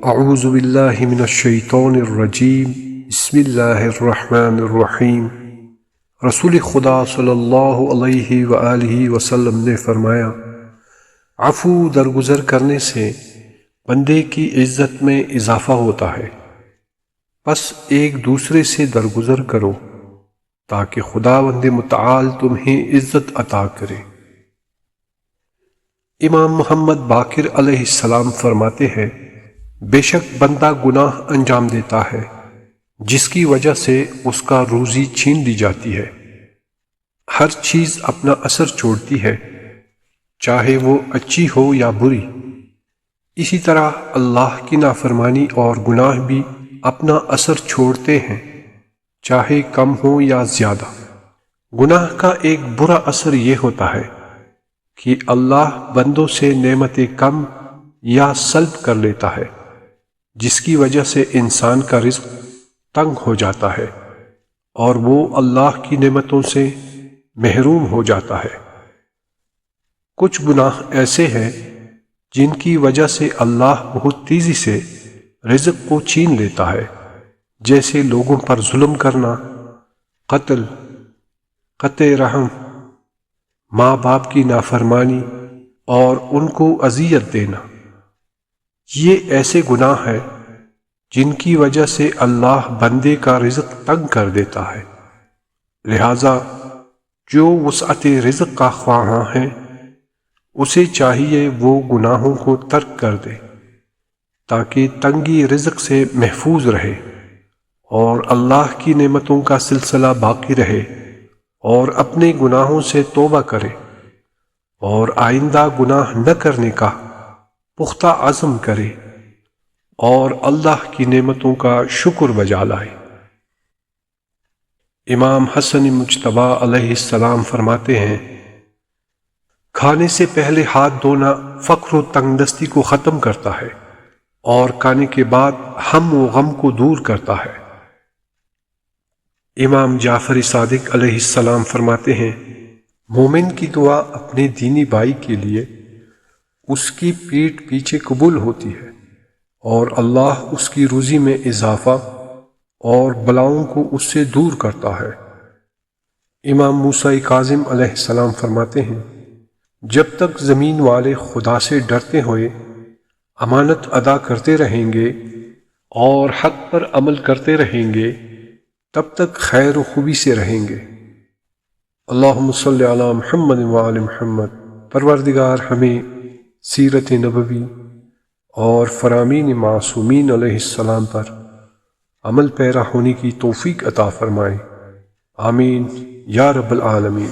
اعوذ باللہ من الشیطان الرجیم بسم اللہ الرحمن الرحیم۔ رسول خدا صلی اللہ علیہ وآلہ وسلم نے فرمایا، عفو درگزر کرنے سے بندے کی عزت میں اضافہ ہوتا ہے، پس ایک دوسرے سے درگزر کرو تاکہ خداوند متعال تمہیں عزت عطا کرے۔ امام محمد باقر علیہ السلام فرماتے ہیں، بے شک بندہ گناہ انجام دیتا ہے جس کی وجہ سے اس کا روزی چھین لی جاتی ہے۔ ہر چیز اپنا اثر چھوڑتی ہے، چاہے وہ اچھی ہو یا بری۔ اسی طرح اللہ کی نافرمانی اور گناہ بھی اپنا اثر چھوڑتے ہیں، چاہے کم ہو یا زیادہ۔ گناہ کا ایک برا اثر یہ ہوتا ہے کہ اللہ بندوں سے نعمتیں کم یا سلب کر لیتا ہے، جس کی وجہ سے انسان کا رزق تنگ ہو جاتا ہے اور وہ اللہ کی نعمتوں سے محروم ہو جاتا ہے۔ کچھ گناہ ایسے ہیں جن کی وجہ سے اللہ بہت تیزی سے رزق کو چھین لیتا ہے، جیسے لوگوں پر ظلم کرنا، قتل، قطع رحم، ماں باپ کی نافرمانی اور ان کو اذیت دینا۔ یہ ایسے گناہ ہیں جن کی وجہ سے اللہ بندے کا رزق تنگ کر دیتا ہے، لہذا جو وسعت رزق کا خواہاں ہے اسے چاہیے وہ گناہوں کو ترک کر دے تاکہ تنگی رزق سے محفوظ رہے اور اللہ کی نعمتوں کا سلسلہ باقی رہے، اور اپنے گناہوں سے توبہ کرے اور آئندہ گناہ نہ کرنے کا پختہ عزم کرے اور اللہ کی نعمتوں کا شکر بجا لائے۔ امام حسن مجتبی علیہ السلام فرماتے ہیں، کھانے سے پہلے ہاتھ دھونا فقر و تنگ دستی کو ختم کرتا ہے اور کھانے کے بعد ہم و غم کو دور کرتا ہے۔ امام جعفر صادق علیہ السلام فرماتے ہیں، مومن کی دعا اپنے دینی بھائی کے لیے اس کی پیٹھ پیچھے قبول ہوتی ہے اور اللہ اس کی روزی میں اضافہ اور بلاؤں کو اس سے دور کرتا ہے۔ امام موسیٰ کاظم علیہ السلام فرماتے ہیں، جب تک زمین والے خدا سے ڈرتے ہوئے امانت ادا کرتے رہیں گے اور حق پر عمل کرتے رہیں گے تب تک خیر و خوبی سے رہیں گے۔ اللہم صلی علی محمد وعلی محمد۔ پروردگار ہمیں سیرت نبوی اور فرامین معصومین علیہ السلام پر عمل پیرا ہونے کی توفیق عطا فرمائے، آمین یا رب العالمین۔